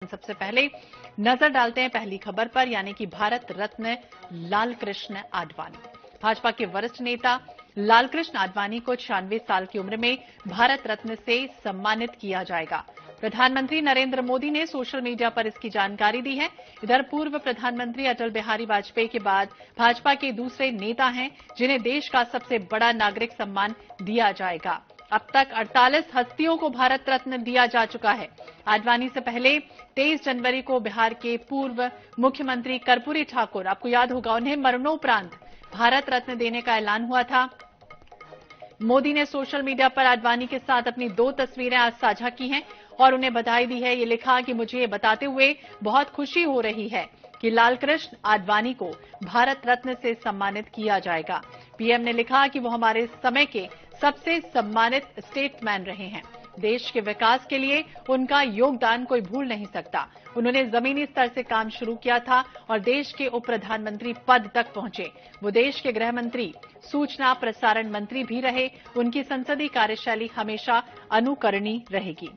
सबसे पहले नजर डालते हैं पहली खबर पर, यानी कि भारत रत्न लालकृष्ण आडवाणी। भाजपा के वरिष्ठ नेता लालकृष्ण आडवाणी को 96 साल की उम्र में भारत रत्न से सम्मानित किया जाएगा। प्रधानमंत्री नरेंद्र मोदी ने सोशल मीडिया पर इसकी जानकारी दी है। इधर पूर्व प्रधानमंत्री अटल बिहारी वाजपेयी के बाद भाजपा के दूसरे नेता हैं जिन्हें देश का सबसे बड़ा नागरिक सम्मान दिया जाएगा। अब तक 48 हस्तियों को भारत रत्न दिया जा चुका है। आडवाणी से पहले 23 जनवरी को बिहार के पूर्व मुख्यमंत्री कर्पूरी ठाकुर, आपको याद होगा, उन्हें मरणोपरांत भारत रत्न देने का ऐलान हुआ था। मोदी ने सोशल मीडिया पर आडवाणी के साथ अपनी 2 तस्वीरें आज साझा की हैं और उन्हें बधाई दी है। ये लिखा कि मुझे ये बताते हुए बहुत खुशी हो रही है कि लालकृष्ण आडवाणी को भारत रत्न से सम्मानित किया जाएगा। पीएम ने लिखा कि वो हमारे समय के सबसे सम्मानित स्टेटमैन रहे हैं। देश के विकास के लिए उनका योगदान कोई भूल नहीं सकता। उन्होंने जमीनी स्तर से काम शुरू किया था और देश के उप प्रधानमंत्री पद तक पहुंचे। वो देश के गृह मंत्री, सूचना प्रसारण मंत्री भी रहे। उनकी संसदीय कार्यशैली हमेशा अनुकरणीय रहेगी।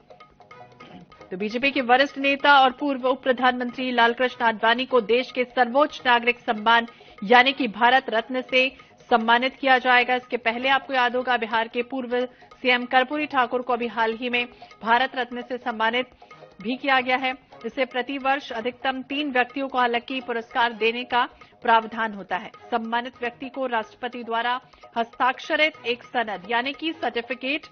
तो बीजेपी के वरिष्ठ नेता और पूर्व उप प्रधानमंत्री लालकृष्ण आडवाणी को देश के सर्वोच्च नागरिक सम्मान यानी कि भारत रत्न से सम्मानित किया जाएगा। इसके पहले आपको याद होगा, बिहार के पूर्व सीएम कर्पूरी ठाकुर को अभी हाल ही में भारत रत्न से सम्मानित भी किया गया है। इससे प्रतिवर्ष अधिकतम 3 व्यक्तियों को हालांकि पुरस्कार देने का प्रावधान होता है। सम्मानित व्यक्ति को राष्ट्रपति द्वारा हस्ताक्षरित एक सनद यानी कि सर्टिफिकेट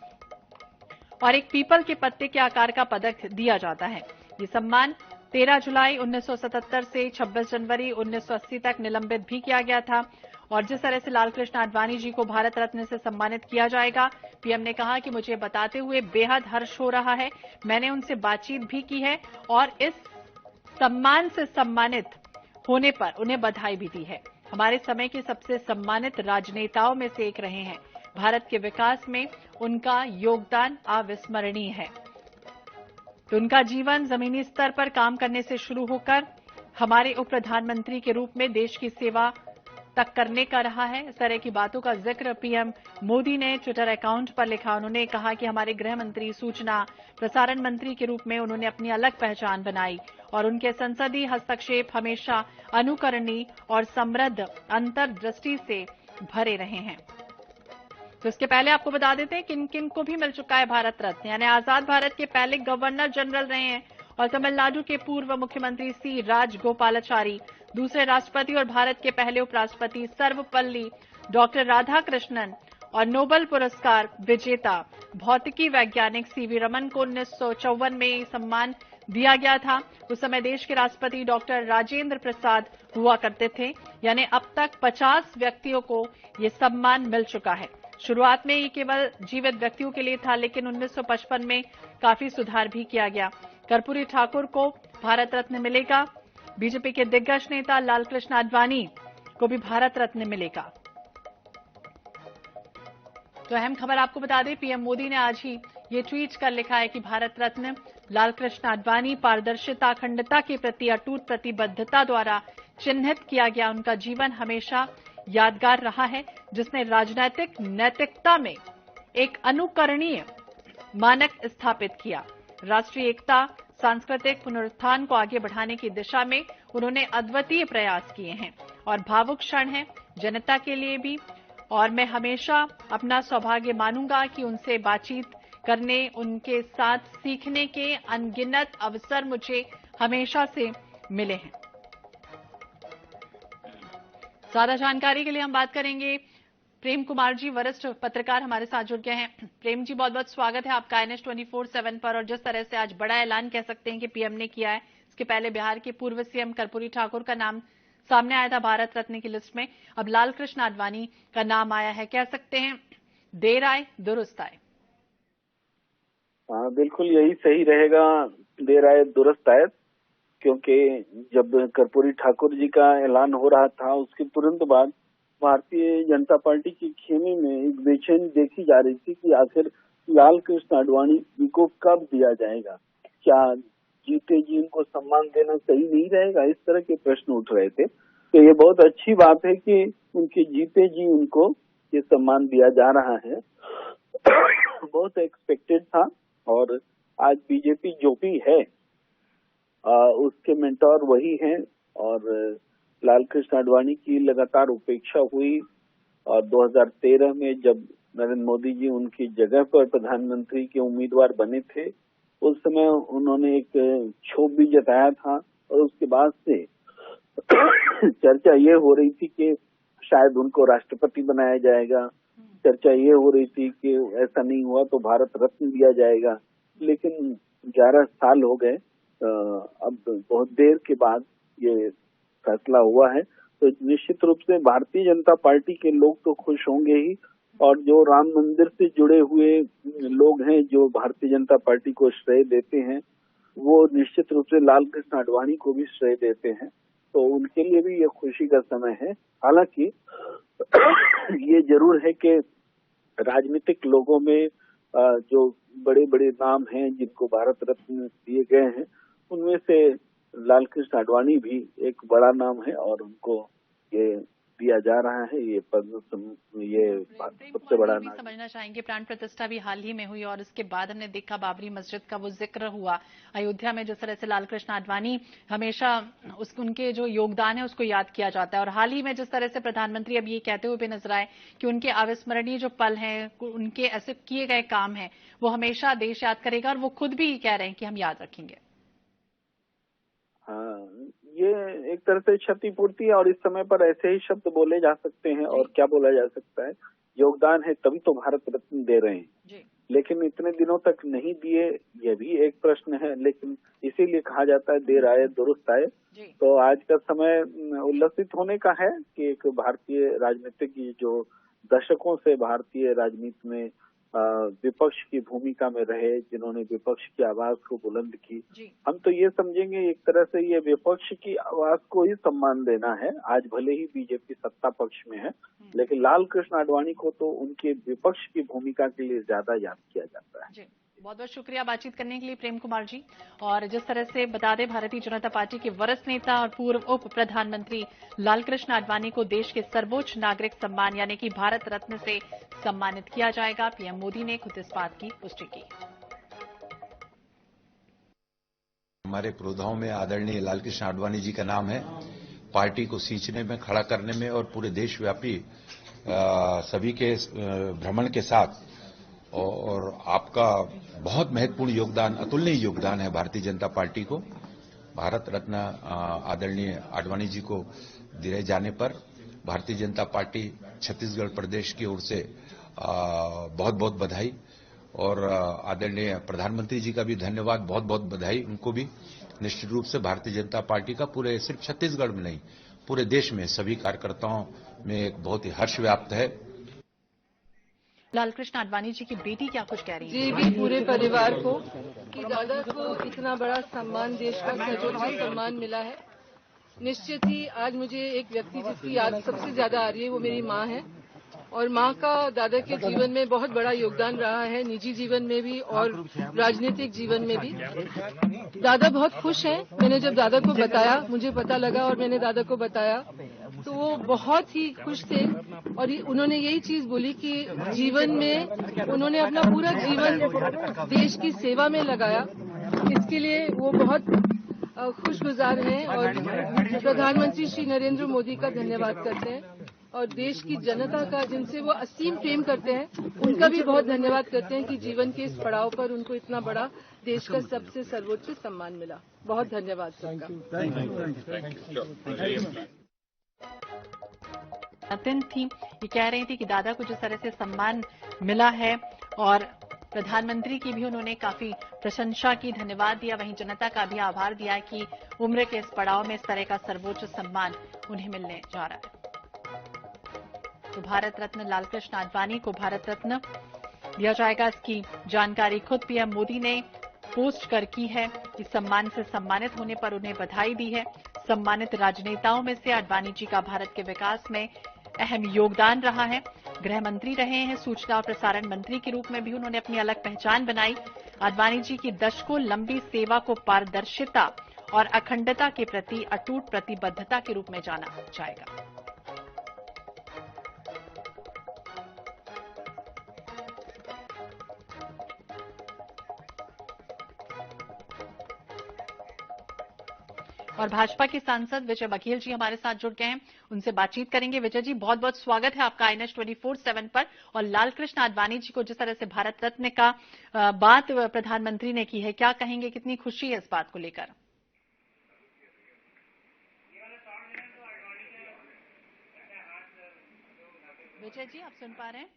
और एक पीपल के पत्ते के आकार का पदक दिया जाता है। ये सम्मान 13 जुलाई 1977 से 26 जनवरी 1980 तक निलंबित भी किया गया था। और जिस तरह से लालकृष्ण आडवाणी जी को भारत रत्न से सम्मानित किया जाएगा, पीएम ने कहा कि मुझे बताते हुए बेहद हर्ष हो रहा है। मैंने उनसे बातचीत भी की है और इस सम्मान से सम्मानित होने पर उन्हें बधाई भी दी है। हमारे समय के सबसे सम्मानित राजनेताओं में से एक रहे हैं। भारत के विकास में उनका योगदान अविस्मरणीय है। तो उनका जीवन जमीनी स्तर पर काम करने से शुरू होकर हमारे उप प्रधानमंत्री के रूप में देश की सेवा तक करने का रहा है। इस तरह की बातों का जिक्र पीएम मोदी ने ट्विटर अकाउंट पर लिखा। उन्होंने कहा कि हमारे गृह मंत्री, सूचना प्रसारण मंत्री के रूप में उन्होंने अपनी अलग पहचान बनाई और उनके संसदीय हस्तक्षेप हमेशा अनुकरणीय और समृद्ध अंतर्दृष्टि से भरे रहे हैं। तो इसके पहले आपको बता देते हैं किन किन को भी मिल चुका है भारत रत्न। यानी आजाद भारत के पहले गवर्नर जनरल रहे हैं और तमिलनाडु के पूर्व मुख्यमंत्री सी राजगोपालाचारी, दूसरे राष्ट्रपति और भारत के पहले उपराष्ट्रपति सर्वपल्ली डॉक्टर राधाकृष्णन और नोबेल पुरस्कार विजेता भौतिकी वैज्ञानिक सीवी रमन को 1954 में सम्मान दिया गया था। उस समय देश के राष्ट्रपति डॉक्टर राजेंद्र प्रसाद हुआ करते थे। यानी अब तक 50 व्यक्तियों को ये सम्मान मिल चुका है। शुरुआत में ये केवल जीवित व्यक्तियों के लिए था, लेकिन 1955 में काफी सुधार भी किया गया। कर्पूरी ठाकुर को भारत रत्न मिलेगा। बीजेपी के दिग्गज नेता लालकृष्ण आडवाणी को भी भारत रत्न मिलेगा। तो अहम खबर आपको बता दें, पीएम मोदी ने आज ही ये ट्वीट कर लिखा है कि भारत रत्न लालकृष्ण आडवाणी पारदर्शिता, अखंडता के प्रति अटूट प्रतिबद्धता द्वारा चिन्हित किया गया। उनका जीवन हमेशा यादगार रहा है, जिसने राजनीतिक नैतिकता में एक अनुकरणीय मानक स्थापित किया। राष्ट्रीय एकता, सांस्कृतिक पुनरुत्थान को आगे बढ़ाने की दिशा में उन्होंने अद्वितीय प्रयास किए हैं और भावुक क्षण है जनता के लिए भी। और मैं हमेशा अपना सौभाग्य मानूंगा कि उनसे बातचीत करने, उनके साथ सीखने के अनगिनत अवसर मुझे हमेशा से मिले हैं। ज्यादा जानकारी के लिए हम बात करेंगे प्रेम कुमार जी, वरिष्ठ पत्रकार हमारे साथ जुड़ गए हैं। प्रेम जी, बहुत बहुत स्वागत है आपका NH 24/7 पर। और जिस तरह से आज बड़ा ऐलान कह सकते हैं कि पीएम ने किया है, इसके पहले बिहार के पूर्व सीएम कर्पूरी ठाकुर का नाम सामने आया था भारत रत्न की लिस्ट में, अब लालकृष्ण आडवाणी का नाम आया है। कह सकते हैं देर आए दुरुस्त आए। हाँ, बिल्कुल यही सही रहेगा, देर आए दुरुस्त आए। क्योंकि जब कर्पूरी ठाकुर जी का ऐलान हो रहा था, उसके तुरंत बाद भारतीय जनता पार्टी के खेमे में एक बेचैनी देखी जा रही थी कि आखिर लालकृष्ण आडवाणी जी को कब दिया जाएगा। क्या जीते जी उनको सम्मान देना सही नहीं रहेगा? इस तरह के प्रश्न उठ रहे थे। तो ये बहुत अच्छी बात है कि उनके जीते जी उनको ये सम्मान दिया जा रहा है। बहुत एक्सपेक्टेड था और आज बीजेपी जो भी है उसके मेंटोर वही हैं और लालकृष्ण आडवाणी की लगातार उपेक्षा हुई और 2013 में जब नरेंद्र मोदी जी उनकी जगह पर प्रधानमंत्री के उम्मीदवार बने थे, उस समय उन्होंने एक क्षोभ भी जताया था और उसके बाद से चर्चा ये हो रही थी कि शायद उनको राष्ट्रपति बनाया जाएगा। चर्चा ये हो रही थी कि ऐसा नहीं हुआ तो भारत रत्न दिया जाएगा, लेकिन 11 साल हो गए। अब बहुत देर के बाद ये फैसला हुआ है, तो निश्चित रूप से भारतीय जनता पार्टी के लोग तो खुश होंगे ही, और जो राम मंदिर से जुड़े हुए लोग हैं जो भारतीय जनता पार्टी को श्रेय देते हैं, वो निश्चित रूप से लालकृष्ण आडवाणी को भी श्रेय देते हैं, तो उनके लिए भी ये खुशी का समय है। हालांकि ये जरूर है कि राजनीतिक लोगों में जो बड़े बड़े नाम हैं जिनको भारत रत्न दिए गए हैं, उनमें से लालकृष्ण आडवाणी भी एक बड़ा नाम है और उनको ये दिया जा रहा है। ये ये सबसे बड़ा नाम। समझना चाहेंगे, प्राण प्रतिष्ठा भी हाल ही में हुई और उसके बाद हमने देखा बाबरी मस्जिद का वो जिक्र हुआ अयोध्या में, जिस तरह से लालकृष्ण आडवाणी हमेशा उनके जो योगदान है उसको याद किया जाता है। और हाल ही में जिस तरह से प्रधानमंत्री अब ये कहते हुए भी नजर आए कि उनके अविस्मरणीय जो पल हैं, उनके ऐसे किए गए काम हैं, वो हमेशा देश याद करेगा और वो खुद भी कह रहे हैं कि हम याद रखेंगे। हाँ, ये एक तरह से क्षतिपूर्ति है और इस समय पर ऐसे ही शब्द बोले जा सकते हैं और क्या बोला जा सकता है। योगदान है तभी तो भारत रत्न दे रहे हैं जी। लेकिन इतने दिनों तक नहीं दिए, ये भी एक प्रश्न है, लेकिन इसीलिए कहा जाता है देर आए दुरुस्त आए। तो आज का समय उल्लसित होने का है कि एक भारतीय राजनीतिक जो दशकों से भारतीय राजनीति में विपक्ष की भूमिका में रहे, जिन्होंने विपक्ष की आवाज को बुलंद की, हम तो ये समझेंगे एक तरह से ये विपक्ष की आवाज को ही सम्मान देना है। आज भले ही बीजेपी सत्ता पक्ष में है, लेकिन लालकृष्ण आडवाणी को तो उनके विपक्ष की भूमिका के लिए ज्यादा याद किया जाता है। बहुत बहुत शुक्रिया बातचीत करने के लिए प्रेम कुमार जी। और जिस तरह से बता दें, भारतीय जनता पार्टी के वरिष्ठ नेता और पूर्व उप प्रधानमंत्री लालकृष्ण आडवाणी को देश के सर्वोच्च नागरिक सम्मान यानी कि भारत रत्न से सम्मानित किया जाएगा। पीएम मोदी ने खुद इस बात की पुष्टि की। हमारे पुरोधाओं में आदरणीय लालकृष्ण आडवाणी जी का नाम है। पार्टी को सींचने में, खड़ा करने में और पूरे देशव्यापी सभी के भ्रमण के साथ, और आपका बहुत महत्वपूर्ण योगदान, अतुलनीय योगदान है भारतीय जनता पार्टी को। भारत रत्न आदरणीय आडवाणी जी को दिए जाने पर भारतीय जनता पार्टी छत्तीसगढ़ प्रदेश की ओर से बहुत बहुत बधाई, और आदरणीय प्रधानमंत्री जी का भी धन्यवाद, बहुत बहुत बधाई उनको भी। निश्चित रूप से भारतीय जनता पार्टी का पूरे सिर्फ छत्तीसगढ़ में नहीं, पूरे देश में सभी कार्यकर्ताओं में एक बहुत ही हर्ष व्याप्त है। लालकृष्ण आडवाणी जी की बेटी क्या कुछ कह रही है? जी भी पूरे परिवार को कि दादा को इतना बड़ा सम्मान, देश का सर्वोच्च सम्मान मिला है। निश्चित ही आज मुझे एक व्यक्ति जिसकी याद सबसे ज्यादा आ रही है वो मेरी माँ है, और माँ का दादा के जीवन में बहुत बड़ा योगदान रहा है, निजी जीवन में भी और राजनीतिक जीवन में भी। दादा बहुत खुश हैं। मैंने जब दादा को बताया, मुझे पता लगा और मैंने दादा को बताया, तो वो बहुत ही खुश थे और उन्होंने यही चीज बोली कि जीवन में उन्होंने अपना पूरा जीवन देश की सेवा में लगाया। इसके लिए वो बहुत खुशगुजार हैं और प्रधानमंत्री श्री नरेंद्र मोदी का धन्यवाद करते हैं और देश की जनता का, जिनसे वो असीम प्रेम करते हैं, उनका भी बहुत धन्यवाद करते हैं कि जीवन के इस पड़ाव पर उनको इतना बड़ा देश का सबसे सर्वोच्च सम्मान मिला। बहुत धन्यवाद सबका। थी ये कह रही थी कि दादा को जिस तरह से सम्मान मिला है और प्रधानमंत्री की भी उन्होंने काफी प्रशंसा की, धन्यवाद दिया, वहीं जनता का भी आभार दिया कि उम्र के इस पड़ाव में इस तरह का सर्वोच्च सम्मान उन्हें मिलने जा रहा है। तो भारत रत्न लालकृष्ण आडवाणी को भारत रत्न दिया जाएगा, इसकी जानकारी खुद पीएम मोदी ने पोस्ट कर की है। इस सम्मान से सम्मानित होने पर उन्हें बधाई दी है। सम्मानित राजनेताओं में से आडवाणी जी का भारत के विकास में अहम योगदान रहा है। गृह मंत्री रहे हैं, सूचना और प्रसारण मंत्री के रूप में भी उन्होंने अपनी अलग पहचान बनाई। आडवाणी जी की दशकों लंबी सेवा को पारदर्शिता और अखंडता के प्रति अटूट प्रतिबद्धता के रूप में जाना जाएगा। और भाजपा के सांसद विजय बघेल जी हमारे साथ जुड़ गए हैं, उनसे बातचीत करेंगे। विजय जी, बहुत बहुत स्वागत है आपका INS 24/7 पर। और लालकृष्ण आडवाणी जी को जिस तरह से भारत रत्न का बात प्रधानमंत्री ने की है, क्या कहेंगे, कितनी खुशी है इस बात को लेकर? विजय जी, आप सुन पा रहे हैं?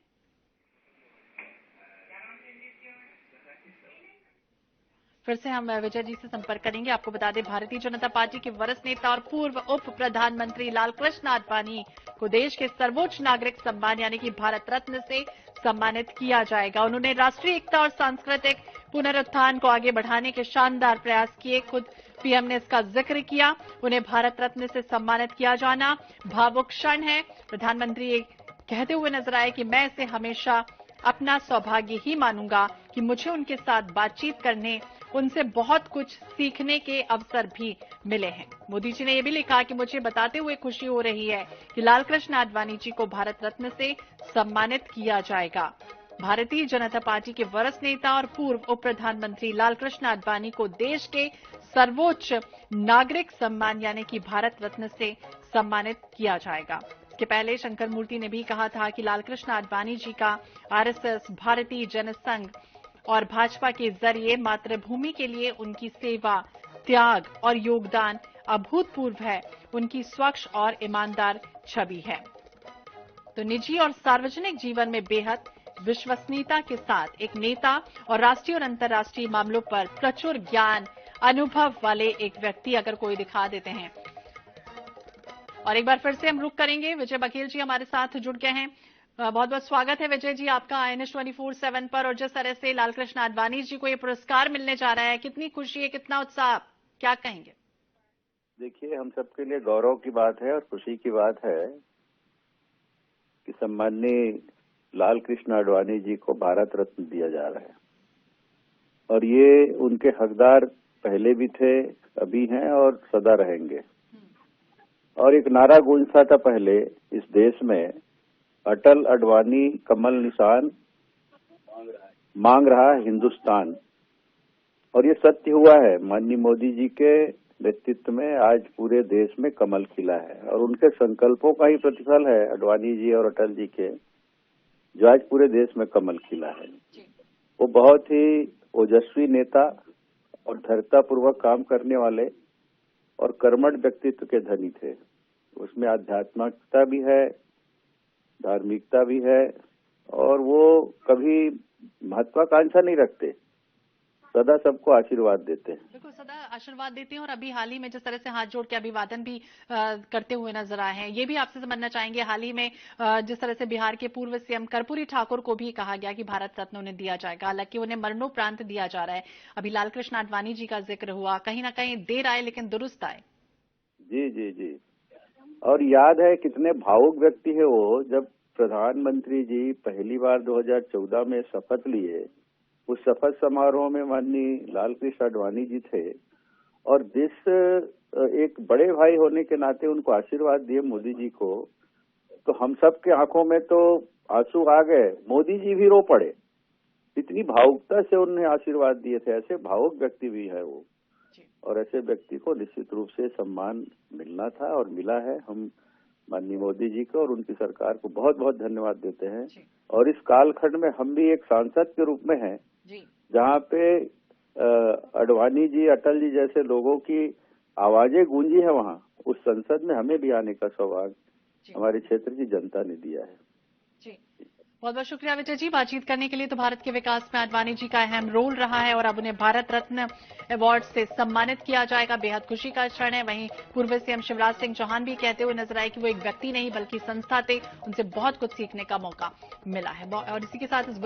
फिर से हम विजय जी से संपर्क करेंगे। आपको बता दें, भारतीय जनता पार्टी के वरिष्ठ नेता और पूर्व उप प्रधानमंत्री लालकृष्ण आडवाणी को देश के सर्वोच्च नागरिक सम्मान यानी कि भारत रत्न से सम्मानित किया जाएगा। उन्होंने राष्ट्रीय एकता और सांस्कृतिक पुनरुत्थान को आगे बढ़ाने के शानदार प्रयास किए। खुद पीएम ने इसका जिक्र किया। उन्हें भारत रत्न से सम्मानित किया जाना भावुक क्षण है। प्रधानमंत्री ये कहते हुए नजर आए कि मैं इसे हमेशा अपना सौभाग्य ही मानूंगा कि मुझे उनके साथ बातचीत करने, उनसे बहुत कुछ सीखने के अवसर भी मिले हैं। मोदी जी ने यह भी लिखा कि मुझे बताते हुए खुशी हो रही है कि लालकृष्ण आडवाणी जी को भारत रत्न से सम्मानित किया जाएगा। भारतीय जनता पार्टी के वरिष्ठ नेता और पूर्व उप प्रधानमंत्री लालकृष्ण आडवाणी को देश के सर्वोच्च नागरिक सम्मान यानी कि भारत रत्न से सम्मानित किया जाएगा। इसके पहले शंकर मूर्ति ने भी कहा था कि लालकृष्ण आडवाणी जी का RSS, भारतीय जनसंघ और भाजपा के जरिए मातृभूमि के लिए उनकी सेवा, त्याग और योगदान अभूतपूर्व है। उनकी स्वच्छ और ईमानदार छवि है। तो निजी और सार्वजनिक जीवन में बेहद विश्वसनीयता के साथ एक नेता और राष्ट्रीय और अंतर्राष्ट्रीय मामलों पर प्रचुर ज्ञान, अनुभव वाले एक व्यक्ति अगर कोई दिखा देते हैं। और एक बार फिर से हम रुख करेंगे, विजय बघेल जी हमारे साथ जुड़ गए हैं। बहुत बहुत स्वागत है विजय जी आपका INS 24/7 पर। और जिस तरह से लालकृष्ण आडवाणी जी को ये पुरस्कार मिलने जा रहा है, कितनी खुशी है, कितना उत्साह, क्या कहेंगे? देखिए, हम सबके लिए गौरव की बात है और खुशी की बात है कि सम्माननीय लालकृष्ण आडवाणी जी को भारत रत्न दिया जा रहा है। और ये उनके हकदार पहले भी थे, अभी हैं और सदा रहेंगे। और एक नारा गूंजता था पहले इस देश में, अटल आडवाणी कमल निशान मांग रहा हिंदुस्तान। और ये सत्य हुआ है। माननीय मोदी जी के नेतृत्व में आज पूरे देश में कमल खिला है और उनके संकल्पों का ही प्रतिफल है, आडवाणी जी और अटल जी के, जो आज पूरे देश में कमल खिला है। वो बहुत ही ओजस्वी नेता और धैर्यतापूर्वक काम करने वाले और कर्मठ व्यक्तित्व के धनी थे। उसमें आध्यात्मिकता भी है, धार्मिकता भी है और वो कभी महत्वाकांक्षा नहीं रखते, सदा सबको आशीर्वाद देते हैं। बिल्कुल, सदा आशीर्वाद देते हैं। और अभी हाल ही में जिस तरह से हाथ जोड़ के अभिवादन भी करते हुए नजर आए हैं, ये भी आपसे समझना चाहेंगे। हाल ही में जिस तरह से बिहार के पूर्व CM कर्पूरी ठाकुर को भी कहा गया कि भारत रत्न उन्हें दिया जाएगा, हालांकि उन्हें मरणोपरांत दिया जा रहा है। अभी लालकृष्ण आडवाणी जी का जिक्र हुआ, कहीं ना कहीं देर आए लेकिन दुरुस्त आए। जी जी जी। और याद है कितने भावुक व्यक्ति है वो, जब प्रधानमंत्री जी पहली बार 2014 में शपथ लिए, उस शपथ समारोह में माननीय लालकृष्ण आडवाणी जी थे और जिस एक बड़े भाई होने के नाते उनको आशीर्वाद दिए मोदी जी को, तो हम सब के आंखों में तो आंसू आ गए, मोदी जी भी रो पड़े। इतनी भावुकता से उन्हें आशीर्वाद दिए थे। ऐसे भावुक व्यक्ति भी है वो, और ऐसे व्यक्ति को निश्चित रूप से सम्मान मिलना था और मिला है। हम माननीय मोदी जी को और उनकी सरकार को बहुत बहुत धन्यवाद देते हैं। और इस कालखंड में हम भी एक सांसद के रूप में हैं, जहाँ पे आडवाणी जी, अटल जी जैसे लोगों की आवाजें गूंजी है, वहाँ उस संसद में हमें भी आने का सौभाग्य हमारे क्षेत्र की जनता ने दिया है। बहुत बहुत शुक्रिया विजय जी बातचीत करने के लिए। तो भारत के विकास में आडवाणी जी का अहम रोल रहा है और अब उन्हें भारत रत्न अवार्ड से सम्मानित किया जाएगा। बेहद खुशी का क्षण है। वहीं पूर्व CM शिवराज सिंह चौहान भी कहते हुए नजर आए कि वो एक व्यक्ति नहीं बल्कि संस्था थे, उनसे बहुत कुछ सीखने का मौका मिला है। और इसी के साथ इस